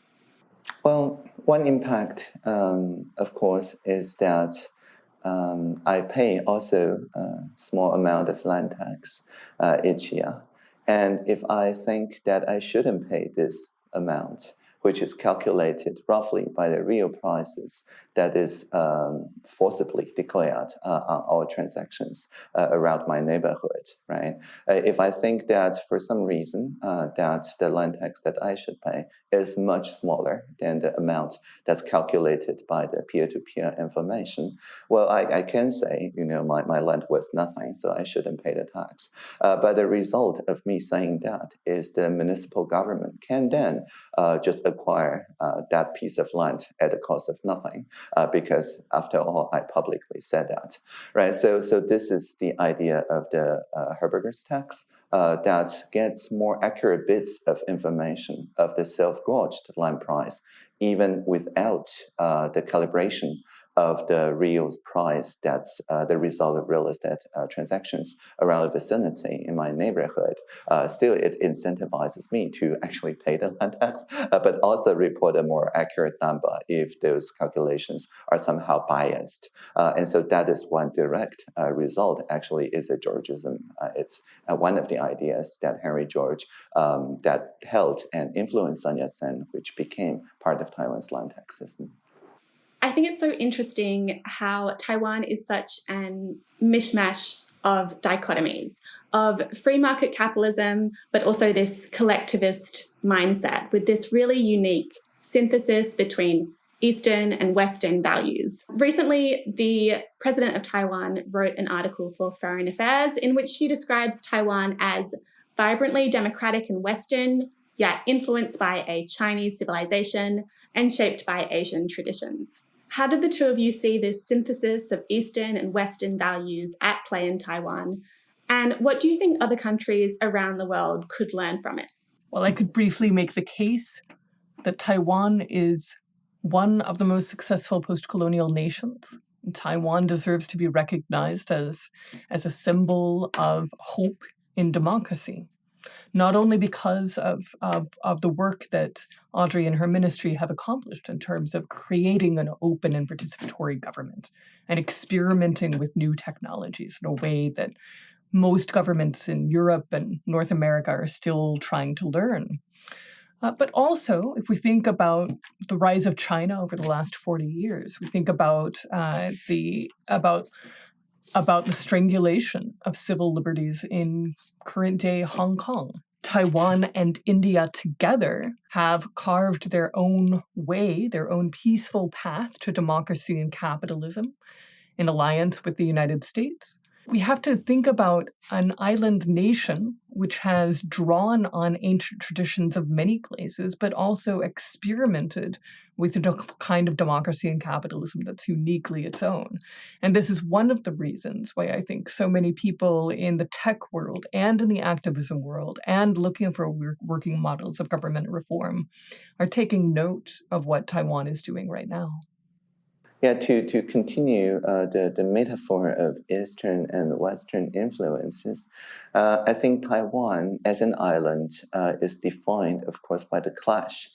Well, one impact, of course, is that I pay also a small amount of land tax each year. And if I think that I shouldn't pay this amount, which is calculated roughly by the real prices that is forcibly declared on all transactions around my neighborhood, right? If I think that for some reason that the land tax that I should pay is much smaller than the amount that's calculated by the peer-to-peer information, well, I can say, my land was nothing, so I shouldn't pay the tax. But the result of me saying that is the municipal government can then just acquire that piece of land at the cost of nothing, because after all, I publicly said that, right? So this is the idea of the Herberger's tax that gets more accurate bits of information of the self-gauged land price, even without the calibration of the real price that's the result of real estate transactions around the vicinity in my neighborhood, still it incentivizes me to actually pay the land tax, but also report a more accurate number if those calculations are somehow biased. And so that is one direct result, actually, is a Georgism. It's one of the ideas that Henry George that held and influenced Sun Yat-sen, which became part of Taiwan's land tax system. I think it's so interesting how Taiwan is such an mishmash of dichotomies, of free market capitalism, but also this collectivist mindset with this really unique synthesis between Eastern and Western values. Recently, the president of Taiwan wrote an article for Foreign Affairs in which she describes Taiwan as vibrantly democratic and Western, yet influenced by a Chinese civilization and shaped by Asian traditions. How did the two of you see this synthesis of Eastern and Western values at play in Taiwan? And what do you think other countries around the world could learn from it? Well, I could briefly make the case that Taiwan is one of the most successful post-colonial nations. Taiwan deserves to be recognized as a symbol of hope in democracy, not only because of the work that Audrey and her ministry have accomplished in terms of creating an open and participatory government and experimenting with new technologies in a way that most governments in Europe and North America are still trying to learn. But also, if we think about the rise of China over the last 40 years, we think about the strangulation of civil liberties in current-day Hong Kong. Taiwan and India together have carved their own way, their own peaceful path to democracy and capitalism in alliance with the United States. We have to think about an island nation which has drawn on ancient traditions of many places, but also experimented with a kind of democracy and capitalism that's uniquely its own. And this is one of the reasons why I think so many people in the tech world and in the activism world and looking for working models of government reform are taking note of what Taiwan is doing right now. Yeah, to continue the metaphor of Eastern and Western influences, I think Taiwan as an island is defined, of course, by the clash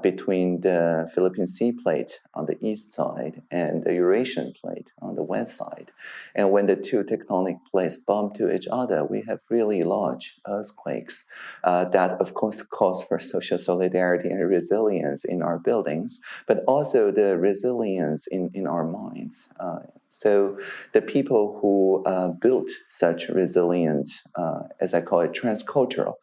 between the Philippine Sea Plate on the east side and the Eurasian Plate on the west side. And when the two tectonic plates bump to each other, we have really large earthquakes that, of course, calls for social solidarity and resilience in our buildings, but also the resilience in our minds. So the people who built such resilient, as I call it, transcultural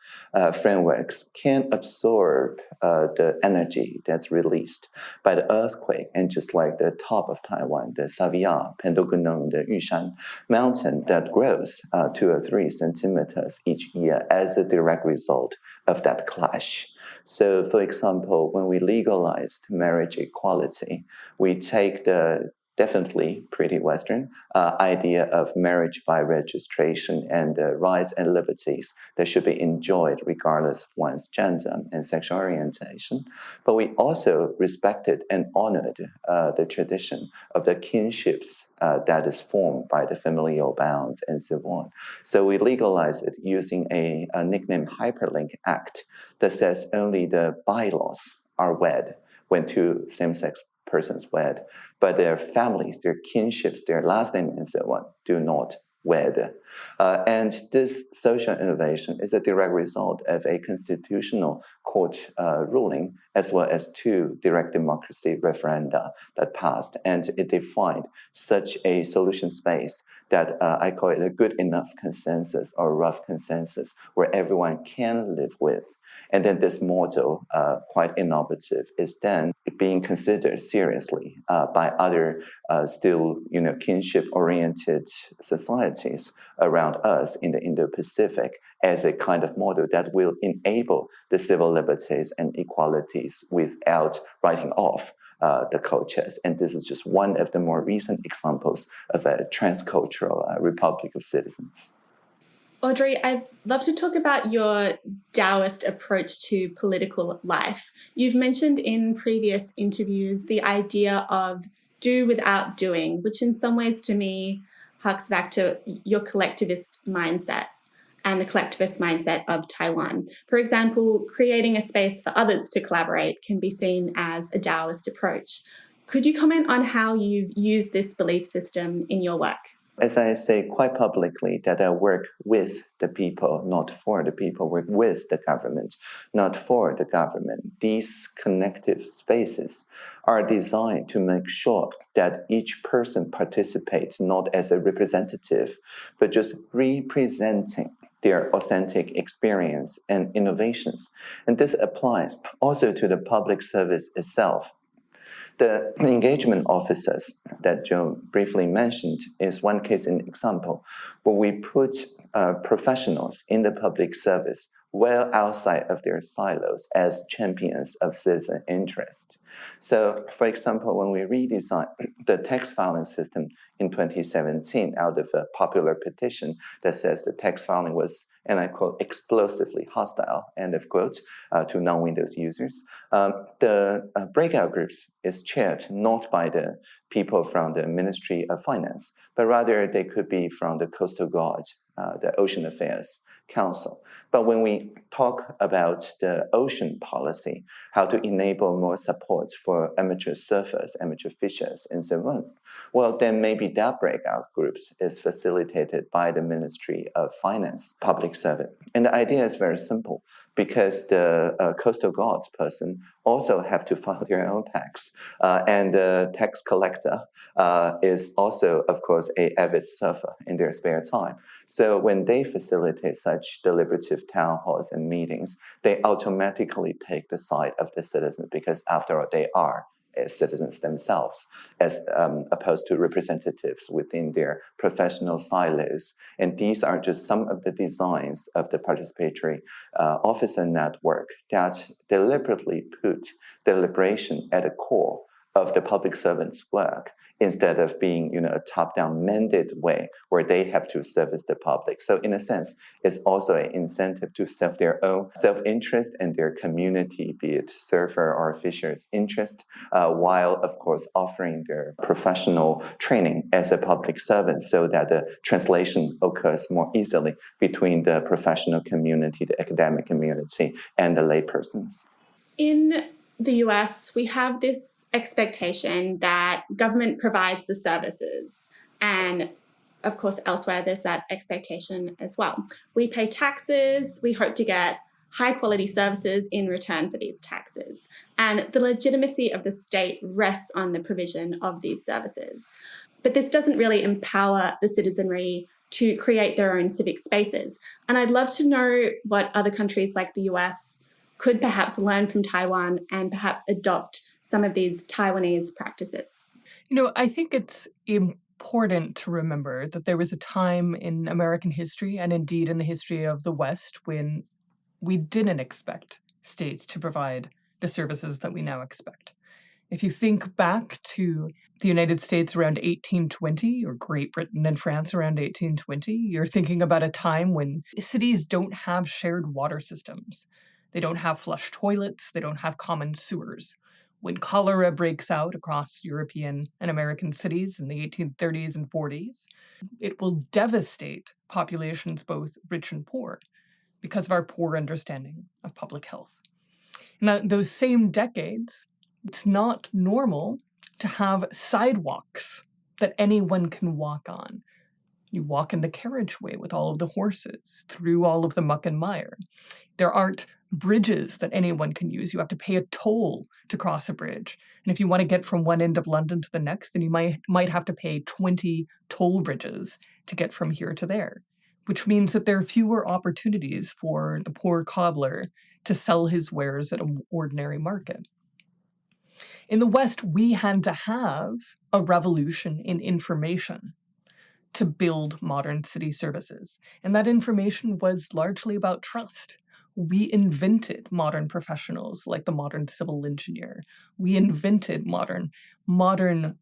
frameworks can absorb the energy that's released by the earthquake. And just like the top of Taiwan, the Savia, Pendogunung, the Yushan mountain that grows 2 or 3 centimeters each year as a direct result of that clash. So, for example, when we legalized marriage equality, we take the definitely pretty Western idea of marriage by registration and the rights and liberties that should be enjoyed regardless of one's gender and sexual orientation. But we also respected and honored the tradition of the kinships that is formed by the familial bonds and so on. So we legalized it using a nicknamed Hyperlink Act that says only the bylaws are wed when two same-sex persons wed, but their families, their kinships, their last name, and so on, do not wed. And this social innovation is a direct result of a constitutional court ruling, as well as 2 direct democracy referenda that passed. And it defined such a solution space that I call it a good enough consensus or rough consensus, where everyone can live with. And then this model, quite innovative, is then being considered seriously by other still, kinship-oriented societies around us in the Indo-Pacific as a kind of model that will enable the civil liberties and equalities without writing off the cultures. And this is just one of the more recent examples of a transcultural republic of citizens. Audrey, I'd love to talk about your Taoist approach to political life. You've mentioned in previous interviews the idea of do without doing, which in some ways to me harks back to your collectivist mindset and the collectivist mindset of Taiwan. For example, creating a space for others to collaborate can be seen as a Taoist approach. Could you comment on how you've used this belief system in your work? As I say quite publicly, that I work with the people, not for the people, work with the government, not for the government. These connective spaces are designed to make sure that each person participates not as a representative, but just representing their authentic experience and innovations. And this applies also to the public service itself. The engagement officers that Joe briefly mentioned is one case in example where we put professionals in the public service well outside of their silos as champions of citizen interest. So, for example, when we redesigned the tax filing system in 2017 out of a popular petition that says the tax filing was, and I quote, explosively hostile, end of quote, to non-Windows users, the breakout groups is chaired not by the people from the Ministry of Finance, but rather they could be from the Coastal Guard, the Ocean Affairs Council. But when we talk about the ocean policy, how to enable more support for amateur surfers, amateur fishers, and so on, well, then maybe that breakout groups is facilitated by the Ministry of Finance public servant. And the idea is very simple, because the Coastal Guard person also have to file their own tax. And the tax collector is also, of course, an avid surfer in their spare time. So when they facilitate such deliberative town halls and meetings, they automatically take the side of the citizens, because after all, they are citizens themselves, as opposed to representatives within their professional silos. And these are just some of the designs of the participatory officer network that deliberately put deliberation at the core of the public servant's work, instead of being, a top-down mandated way where they have to service the public. So in a sense, it's also an incentive to serve their own self-interest and their community, be it surfer or fisher's interest, while, of course, offering their professional training as a public servant so that the translation occurs more easily between the professional community, the academic community, and the laypersons. In the US, we have this expectation that government provides the services. And of course, elsewhere, there's that expectation as well. We pay taxes, we hope to get high quality services in return for these taxes. And the legitimacy of the state rests on the provision of these services. But this doesn't really empower the citizenry to create their own civic spaces. And I'd love to know what other countries like the US could perhaps learn from Taiwan and perhaps adopt some of these Taiwanese practices. I think it's important to remember that there was a time in American history, and indeed in the history of the West, when we didn't expect states to provide the services that we now expect. If you think back to the United States around 1820, or Great Britain and France around 1820, you're thinking about a time when cities don't have shared water systems. They don't have flush toilets. They don't have common sewers. When cholera breaks out across European and American cities in the 1830s and 40s, it will devastate populations both rich and poor because of our poor understanding of public health. Now, those same decades, it's not normal to have sidewalks that anyone can walk on. You walk in the carriageway with all of the horses through all of the muck and mire. There aren't bridges that anyone can use. You have to pay a toll to cross a bridge. And if you want to get from one end of London to the next, then you might have to pay 20 toll bridges to get from here to there, which means that there are fewer opportunities for the poor cobbler to sell his wares at an ordinary market. In the West, we had to have a revolution in information to build modern city services. And that information was largely about trust. We invented modern professionals like the modern civil engineer. We invented modern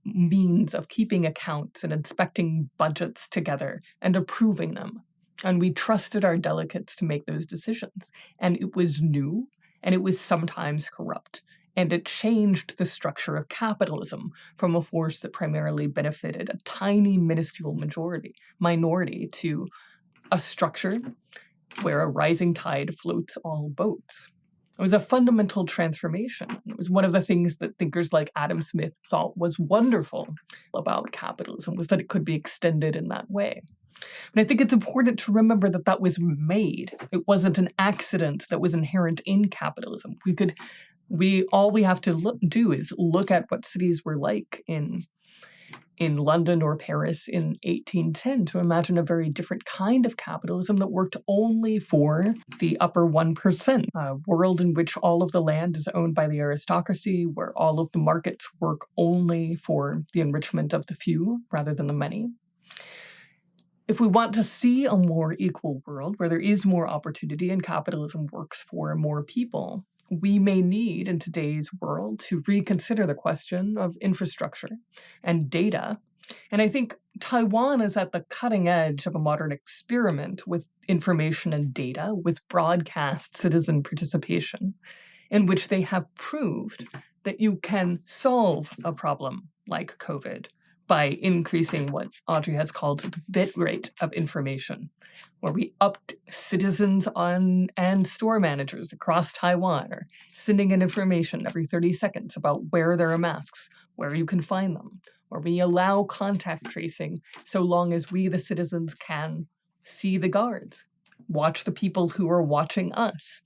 means of keeping accounts and inspecting budgets together and approving them. And we trusted our delegates to make those decisions. And it was new, and it was sometimes corrupt. And it changed the structure of capitalism from a force that primarily benefited a tiny, minuscule minority to a structure where a rising tide floats all boats. It was a fundamental transformation. It was one of the things that thinkers like Adam Smith thought was wonderful about capitalism, was that it could be extended in that way. And I think it's important to remember that that was made. It wasn't an accident that was inherent in capitalism. All we have to do is look at what cities were like in London or Paris in 1810 to imagine a very different kind of capitalism that worked only for the upper 1%, a world in which all of the land is owned by the aristocracy, where all of the markets work only for the enrichment of the few rather than the many. If we want to see a more equal world where there is more opportunity and capitalism works for more people, we may need in today's world to reconsider the question of infrastructure and data. And I think Taiwan is at the cutting edge of a modern experiment with information and data, with broadcast citizen participation, in which they have proved that you can solve a problem like COVID by increasing what Audrey has called the bit rate of information, where we upped citizens and store managers across Taiwan are sending in information every 30 seconds about where there are masks, where you can find them, where we allow contact tracing so long as we, the citizens, can see the guards, watch the people who are watching us.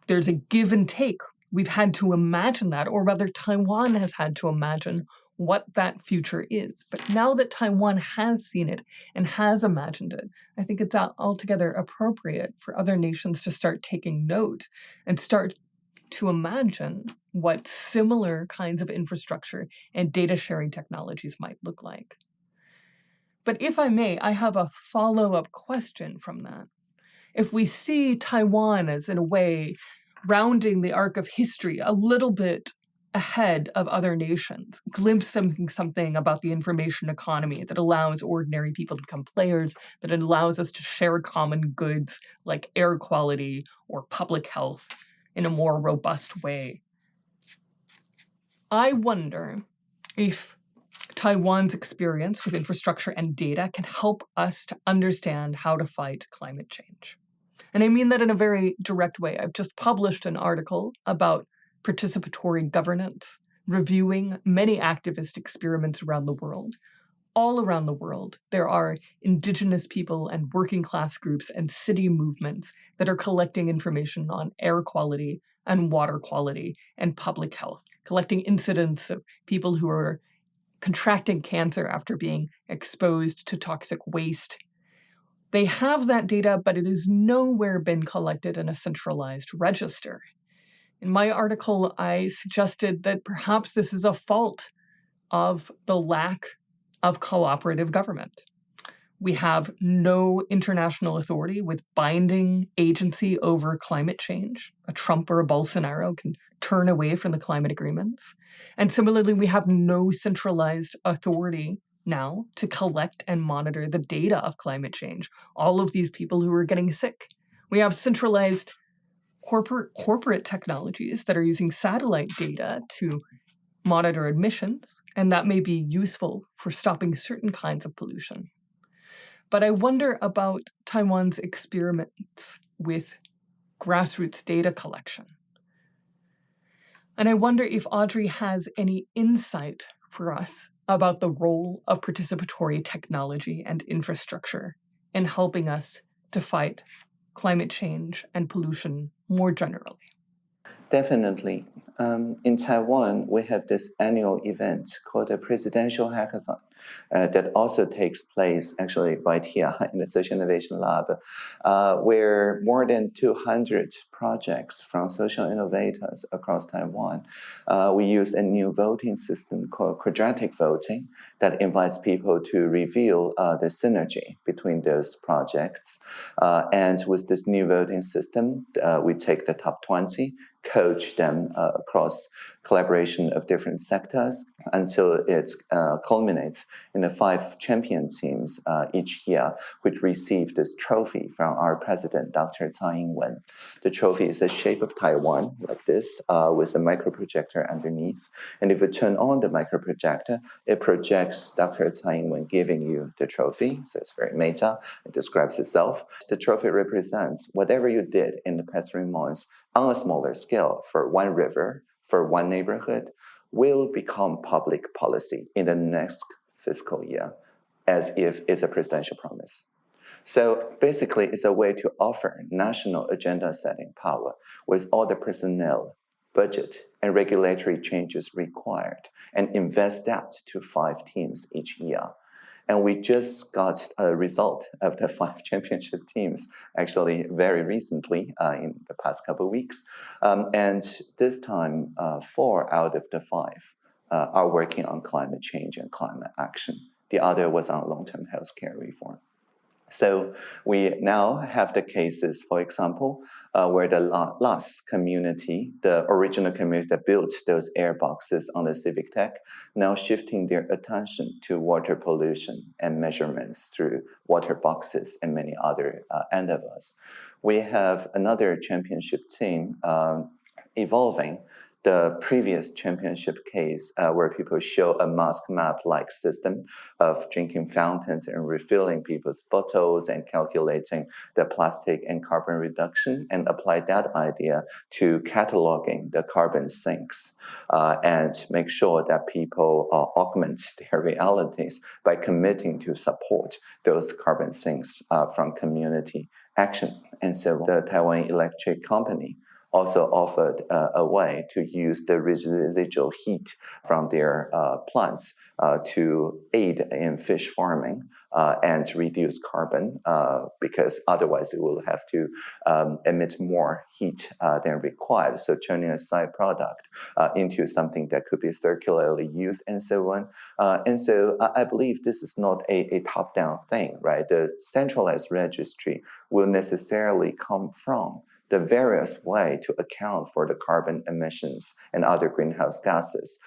There's a give and take. We've had to imagine that, or rather Taiwan has had to imagine what that future is. But now that Taiwan has seen it and has imagined it, I think it's altogether appropriate for other nations to start taking note and start to imagine what similar kinds of infrastructure and data sharing technologies might look like. But if I may, I have a follow-up question from that. If we see Taiwan as, in a way, rounding the arc of history a little bit ahead of other nations, glimpse something about the information economy that allows ordinary people to become players, that allows us to share common goods like air quality or public health in a more robust way. I wonder if Taiwan's experience with infrastructure and data can help us to understand how to fight climate change. And I mean that in a very direct way. I've just published an article about participatory governance, reviewing many activist experiments around the world. All around the world, there are indigenous people and working class groups and city movements that are collecting information on air quality and water quality and public health, collecting incidents of people who are contracting cancer after being exposed to toxic waste. They have that data, but it has nowhere been collected in a centralized register. In my article, I suggested that perhaps this is a fault of the lack of cooperative government. We have no international authority with binding agency over climate change. A Trump or a Bolsonaro can turn away from the climate agreements. And similarly, we have no centralized authority now to collect and monitor the data of climate change. All of these people who are getting sick. We have centralized corporate technologies that are using satellite data to monitor emissions, and that may be useful for stopping certain kinds of pollution. But I wonder about Taiwan's experiments with grassroots data collection. And I wonder if Audrey has any insight for us about the role of participatory technology and infrastructure in helping us to fight climate change and pollution more generally. Definitely. In Taiwan, we have this annual event called the Presidential Hackathon that also takes place actually right here in the Social Innovation Lab, where more than 200 projects from social innovators across Taiwan. We use a new voting system called quadratic voting that invites people to reveal the synergy between those projects. And with this new voting system, we take the top 20, coach them across collaboration of different sectors until it culminates in the 5 champion teams each year, which receive this trophy from our president, Dr. Tsai Ing-wen. The trophy is the shape of Taiwan, like this, with a microprojector underneath. And if you turn on the microprojector, it projects Dr. Tsai Ing-wen giving you the trophy. So it's very meta. It describes itself. The trophy represents whatever you did in the past 3 months on a smaller scale for one river, for one neighborhood, will become public policy in the next fiscal year, as if it's a presidential promise. So basically, it's a way to offer national agenda-setting power with all the personnel, budget, and regulatory changes required, and invest that to 5 teams each year. And we just got a result of the 5 championship teams, actually very recently, in the past couple of weeks. And this time, 4 out of the 5 are working on climate change and climate action. The other was on long-term healthcare reform. So we now have the cases, for example, where the last community, the original community that built those air boxes on the civic tech, now shifting their attention to water pollution and measurements through water boxes and many other endeavors. We have another championship team evolving the previous championship case where people show a mask map-like system of drinking fountains and refilling people's bottles and calculating the plastic and carbon reduction, and apply that idea to cataloging the carbon sinks and make sure that people augment their realities by committing to support those carbon sinks from community action. And so the Taiwan Electric Company also offered a way to use the residual heat from their plants to aid in fish farming and reduce carbon, because otherwise it will have to emit more heat than required. So turning a side product into something that could be circularly used and so on. And so I believe this is not a top-down thing, right? The centralized registry will necessarily come from the various way to account for the carbon emissions and other greenhouse gases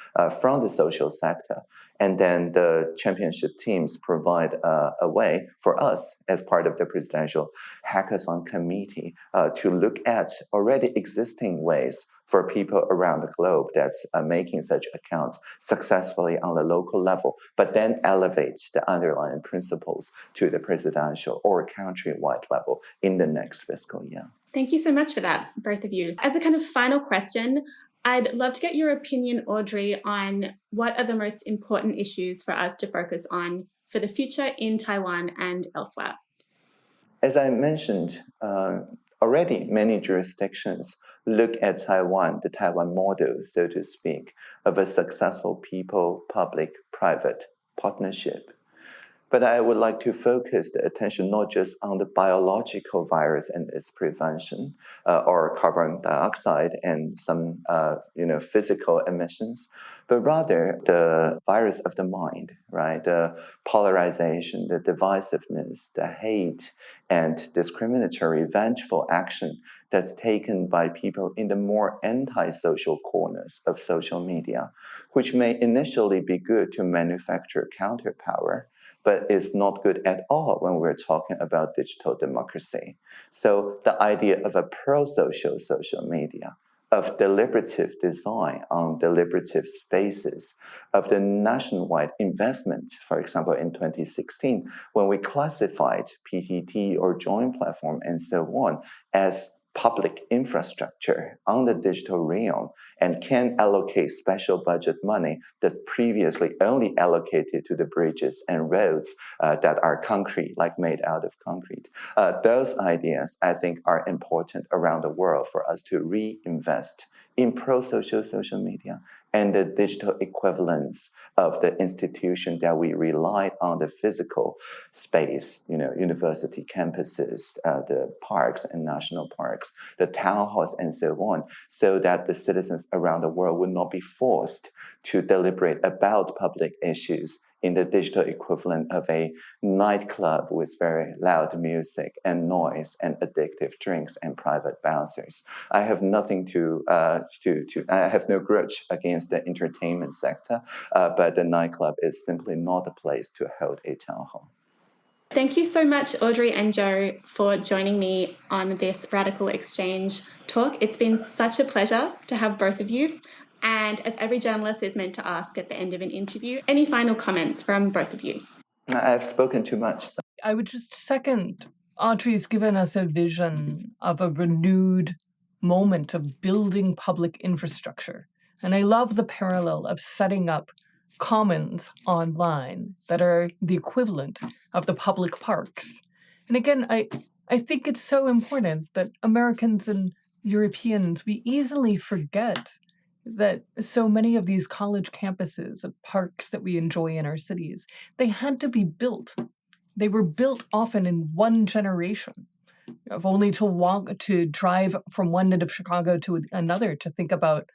from the social sector. And then the championship teams provide a way for us as part of the presidential hackathon committee to look at already existing ways for people around the globe that's making such accounts successfully on the local level, but then elevate the underlying principles to the presidential or countrywide level in the next fiscal year. Thank you so much for that, both of you. As a kind of final question, I'd love to get your opinion, Audrey, on what are the most important issues for us to focus on for the future in Taiwan and elsewhere. As I mentioned, already many jurisdictions look at Taiwan, the Taiwan model, so to speak, of a successful people-public-private partnership. But I would like to focus the attention not just on the biological virus and its prevention, or carbon dioxide and some physical emissions, but rather the virus of the mind, right? The polarization, the divisiveness, the hate, and discriminatory, vengeful action that's taken by people in the more anti-social corners of social media, which may initially be good to manufacture counterpower, but it's not good at all when we're talking about digital democracy. So the idea of a pro-social social media, of deliberative design on deliberative spaces, of the nationwide investment, for example, in 2016, when we classified PTT or Joint Platform and so on as public infrastructure on the digital realm and can allocate special budget money that's previously only allocated to the bridges and roads that are concrete, like made out of concrete. Those ideas, I think, are important around the world for us to reinvest in pro-social social media and the digital equivalence of the institution that we relied on the physical space, university campuses, the parks and national parks, the town halls and so on, so that the citizens around the world would not be forced to deliberate about public issues in the digital equivalent of a nightclub with very loud music and noise and addictive drinks and private bouncers. I have nothing I have no grudge against the entertainment sector, but the nightclub is simply not a place to hold a town hall. Thank you so much, Audrey and Joe, for joining me on this Radical Exchange talk. It's been such a pleasure to have both of you. And as every journalist is meant to ask at the end of an interview, any final comments from both of you? I've spoken too much. So. I would just second, Audrey's given us a vision of a renewed moment of building public infrastructure. And I love the parallel of setting up commons online that are the equivalent of the public parks. And again, I think it's so important that Americans and Europeans, we easily forget that so many of these college campuses, of parks that we enjoy in our cities, they had to be built. They were built often in one generation, of only to drive from one end of Chicago to another to think about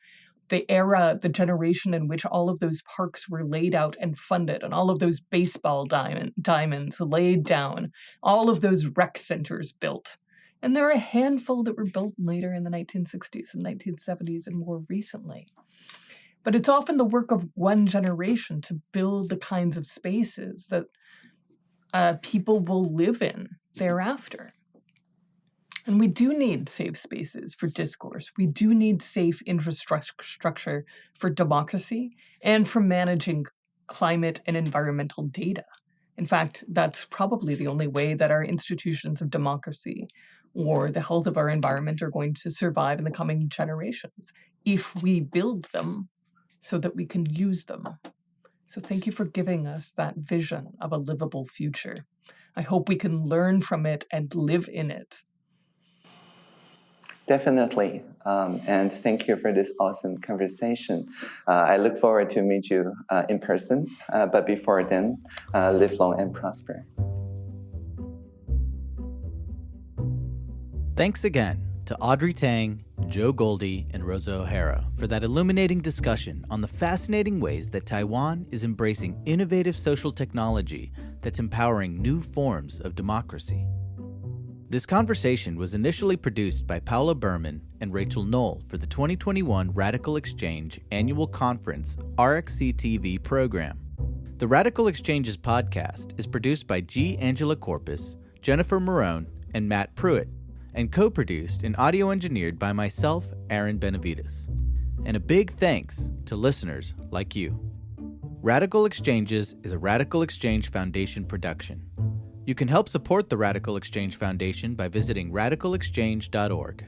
the generation in which all of those parks were laid out and funded, and all of those baseball diamonds laid down, all of those rec centers built. And there are a handful that were built later in the 1960s and 1970s and more recently. But it's often the work of one generation to build the kinds of spaces that people will live in thereafter. And we do need safe spaces for discourse. We do need safe infrastructure for democracy and for managing climate and environmental data. In fact, that's probably the only way that our institutions of democracy or the health of our environment are going to survive in the coming generations, if we build them so that we can use them. So thank you for giving us that vision of a livable future. I hope we can learn from it and live in it. Definitely. And thank you for this awesome conversation. I look forward to meet you in person. But before then, live long and prosper. Thanks again to Audrey Tang, Joe Guldi, and Rosa O'Hara for that illuminating discussion on the fascinating ways that Taiwan is embracing innovative social technology that's empowering new forms of democracy. This conversation was initially produced by Paula Berman and Rachel Knoll for the 2021 Radical Exchange Annual Conference RxCTV program. The Radical Exchanges podcast is produced by G. Angela Corpus, Jennifer Marone, and Matt Pruitt, and co-produced and audio engineered by myself, Aaron Benavides. And a big thanks to listeners like you. Radical Exchanges is a Radical Exchange Foundation production. You can help support the Radical Exchange Foundation by visiting radicalexchange.org.